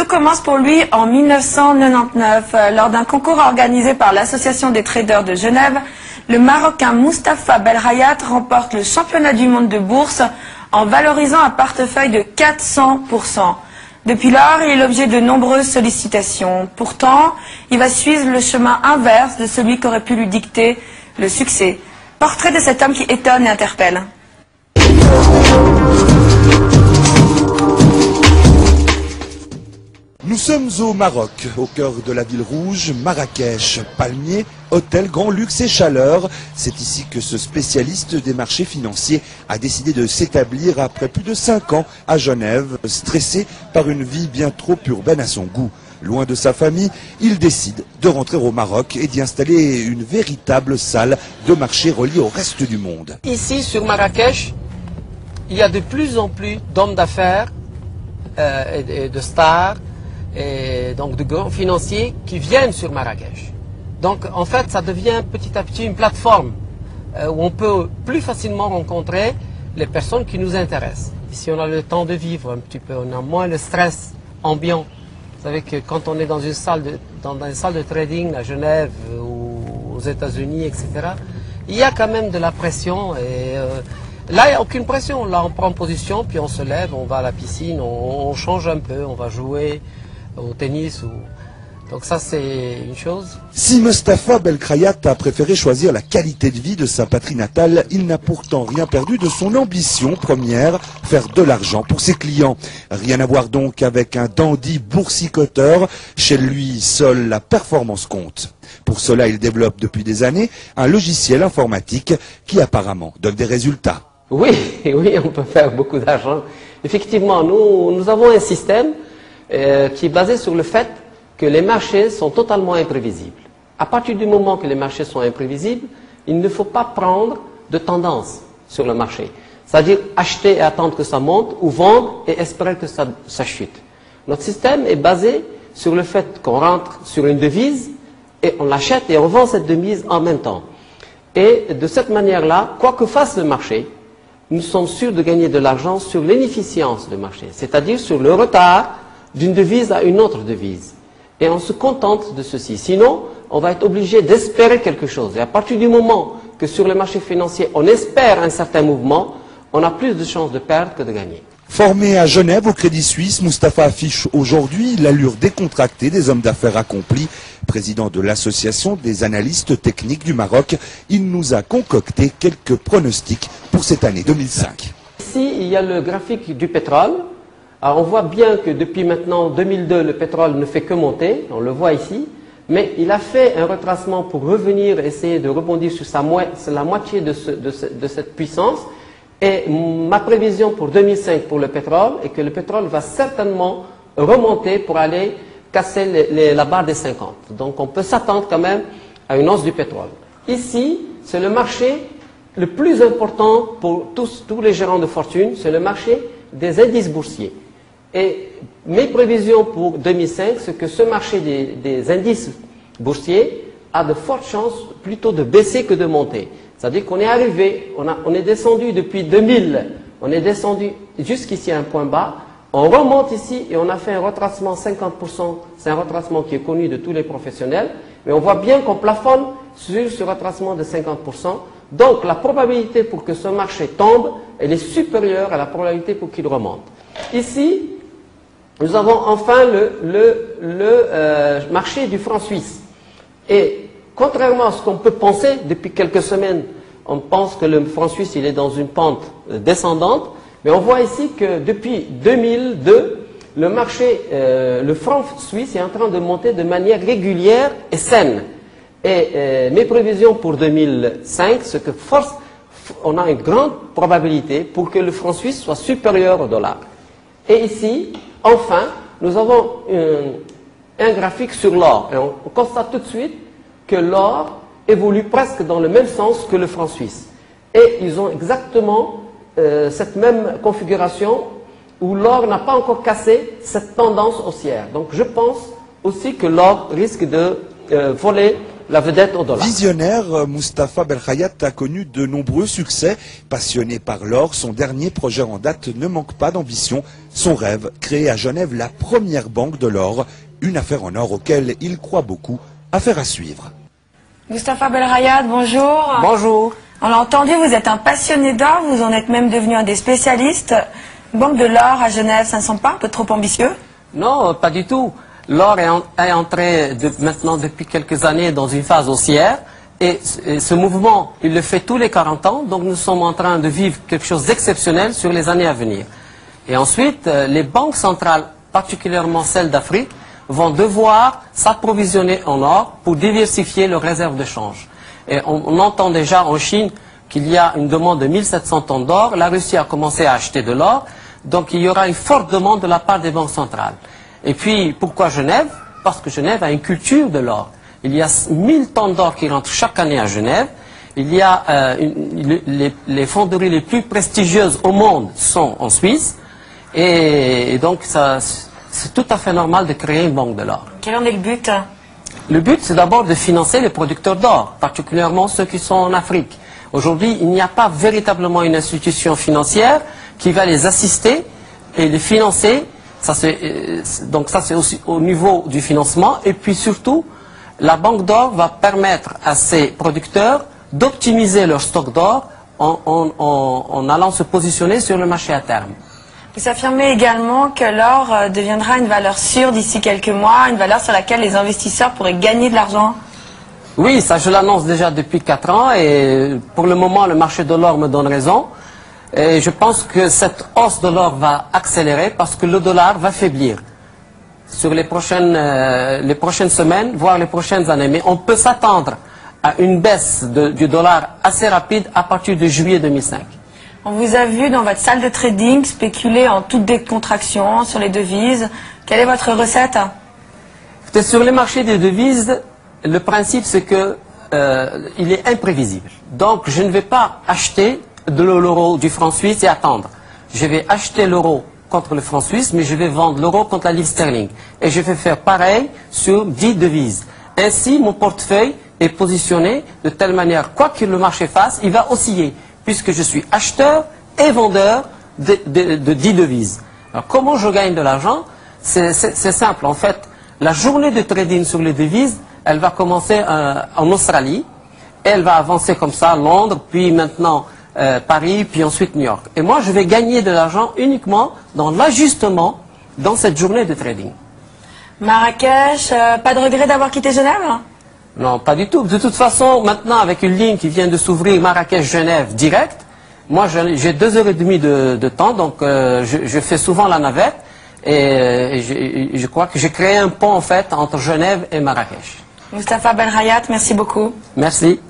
commence pour lui en 1999. Lors d'un concours organisé par l'Association des traders de Genève, le Marocain Mustapha Belrayat remporte le championnat du monde de bourse en valorisant un portefeuille de 400%. Depuis lors, il est l'objet de nombreuses sollicitations. Pourtant, il va suivre le chemin inverse de celui qu'aurait pu lui dicter le succès. Portrait de cet homme qui étonne et interpelle. Nous sommes au Maroc, au cœur de la ville rouge, Marrakech. Palmiers, hôtels, grand luxe et chaleur. C'est ici que ce spécialiste des marchés financiers a décidé de s'établir après plus de 5 ans à Genève, stressé par une vie bien trop urbaine à son goût. Loin de sa famille, il décide de rentrer au Maroc et d'y installer une véritable salle de marché reliée au reste du monde. Ici, sur Marrakech, il y a de plus en plus d'hommes d'affaires et de stars, et donc de grands financiers qui viennent sur Marrakech. Donc en fait ça devient petit à petit une plateforme où on peut plus facilement rencontrer les personnes qui nous intéressent. Ici on a le temps de vivre un petit peu, on a moins le stress ambiant. Vous savez que quand on est dans une salle de trading à Genève ou aux États-Unis, etc., il y a quand même de la pression et là il n'y a aucune pression. Là on prend position puis on se lève, on va à la piscine, on change un peu, on va jouer au tennis. Donc ça c'est une chose. Si Mustapha Belrayat a préféré choisir la qualité de vie de sa patrie natale, il n'a pourtant rien perdu de son ambition première, faire de l'argent pour ses clients. Rien à voir donc avec un dandy boursicoteur. Chez lui, seule la performance compte. Pour cela, il développe depuis des années un logiciel informatique qui apparemment donne des résultats. Oui, on peut faire beaucoup d'argent. Effectivement, nous avons un système qui est basé sur le fait que les marchés sont totalement imprévisibles. À partir du moment que les marchés sont imprévisibles, il ne faut pas prendre de tendance sur le marché. C'est-à-dire acheter et attendre que ça monte ou vendre et espérer que ça chute. Notre système est basé sur le fait qu'on rentre sur une devise et on l'achète et on vend cette devise en même temps. Et de cette manière-là, quoi que fasse le marché, nous sommes sûrs de gagner de l'argent sur l'inefficience du marché, c'est-à-dire sur le retard d'une devise à une autre devise. Et on se contente de ceci. Sinon, on va être obligé d'espérer quelque chose. Et à partir du moment que sur les marchés financiers, on espère un certain mouvement, on a plus de chances de perdre que de gagner. Formé à Genève au Crédit Suisse, Mustapha affiche aujourd'hui l'allure décontractée des hommes d'affaires accomplis. Président de l'Association des analystes techniques du Maroc, il nous a concocté quelques pronostics pour cette année 2005. Ici, il y a le graphique du pétrole. Alors on voit bien que depuis maintenant 2002, le pétrole ne fait que monter, on le voit ici, mais il a fait un retracement pour revenir, essayer de rebondir sur la moitié de cette puissance. Et ma prévision pour 2005 pour le pétrole est que le pétrole va certainement remonter pour aller casser la barre des 50. Donc on peut s'attendre quand même à une hausse du pétrole. Ici, c'est le marché le plus important pour tous les gérants de fortune, c'est le marché des indices boursiers. Et mes prévisions pour 2005, c'est que ce marché des indices boursiers a de fortes chances plutôt de baisser que de monter. C'est-à-dire qu'on est arrivé, on est descendu depuis 2000, on est descendu jusqu'ici à un point bas, on remonte ici et on a fait un retracement 50%, c'est un retracement qui est connu de tous les professionnels, mais on voit bien qu'on plafonne sur ce retracement de 50%. Donc la probabilité pour que ce marché tombe, elle est supérieure à la probabilité pour qu'il remonte. Ici, nous avons enfin le marché du franc suisse. Et contrairement à ce qu'on peut penser, depuis quelques semaines, on pense que le franc suisse il est dans une pente descendante, mais on voit ici que depuis 2002, le marché, le franc suisse est en train de monter de manière régulière et saine. Et mes prévisions pour 2005, c'est que on a une grande probabilité pour que le franc suisse soit supérieur au dollar. Et ici, enfin, nous avons un graphique sur l'or. Et on constate tout de suite que l'or évolue presque dans le même sens que le franc suisse. Et ils ont exactement cette même configuration où l'or n'a pas encore cassé cette tendance haussière. Donc je pense aussi que l'or risque de voler la vedette au dollar. Visionnaire, Mustapha Belkhayat a connu de nombreux succès. Passionné par l'or, son dernier projet en date ne manque pas d'ambition. Son rêve, créer à Genève la première banque de l'or, une affaire en or auquel il croit beaucoup. Affaire à suivre. Mustapha Belkhayat, bonjour. Bonjour. On l'a entendu, vous êtes un passionné d'or, vous en êtes même devenu un des spécialistes. Banque de l'or à Genève, ça ne semble pas un peu trop ambitieux? Non, pas du tout. L'or est entré maintenant depuis quelques années dans une phase haussière. Et ce mouvement, il le fait tous les 40 ans. Donc nous sommes en train de vivre quelque chose d'exceptionnel sur les années à venir. Et ensuite, les banques centrales, particulièrement celles d'Afrique, vont devoir s'approvisionner en or pour diversifier leurs réserves de change. Et on entend déjà en Chine qu'il y a une demande de 1700 tonnes d'or. La Russie a commencé à acheter de l'or. Donc il y aura une forte demande de la part des banques centrales. Et puis, pourquoi Genève? Parce que Genève a une culture de l'or. Il y a 1000 tonnes d'or qui rentrent chaque année à Genève. Il y a les fonderies les plus prestigieuses au monde sont en Suisse. Et donc, c'est tout à fait normal de créer une banque de l'or. Quel en est le but? Le but, c'est d'abord de financer les producteurs d'or, particulièrement ceux qui sont en Afrique. Aujourd'hui, il n'y a pas véritablement une institution financière qui va les assister et les financer. Donc ça, c'est aussi au niveau du financement. Et puis surtout, la banque d'or va permettre à ces producteurs d'optimiser leur stock d'or en allant se positionner sur le marché à terme. Vous affirmez également que l'or deviendra une valeur sûre d'ici quelques mois, une valeur sur laquelle les investisseurs pourraient gagner de l'argent. Oui, ça je l'annonce déjà depuis 4 ans et pour le moment le marché de l'or me donne raison. Et je pense que cette hausse de l'or va accélérer parce que le dollar va faiblir sur les prochaines semaines, voire les prochaines années. Mais on peut s'attendre à une baisse du dollar assez rapide à partir de juillet 2005. On vous a vu dans votre salle de trading spéculer en toute décontraction sur les devises. Quelle est votre recette? Sur les marchés des devises, le principe c'est que il est imprévisible. Donc je ne vais pas acheter de l'euro du franc suisse et attendre. Je vais acheter l'euro contre le franc suisse, mais je vais vendre l'euro contre la livre sterling. Et je vais faire pareil sur 10 devises. Ainsi, mon portefeuille est positionné de telle manière, quoi que le marché fasse, il va osciller, puisque je suis acheteur et vendeur de 10 devises. Alors comment je gagne de l'argent? C'est simple. En fait, la journée de trading sur les devises, elle va commencer en Australie, elle va avancer comme ça à Londres, puis maintenant Paris, puis ensuite New York. Et moi, je vais gagner de l'argent uniquement dans l'ajustement dans cette journée de trading. Marrakech, pas de regret d'avoir quitté Genève? Non, pas du tout. De toute façon, maintenant, avec une ligne qui vient de s'ouvrir Marrakech-Genève direct, moi, j'ai 2h30 de temps, donc je fais souvent la navette. Et je crois que j'ai créé un pont, en fait, entre Genève et Marrakech. Mustapha Belkhayat, merci beaucoup. Merci.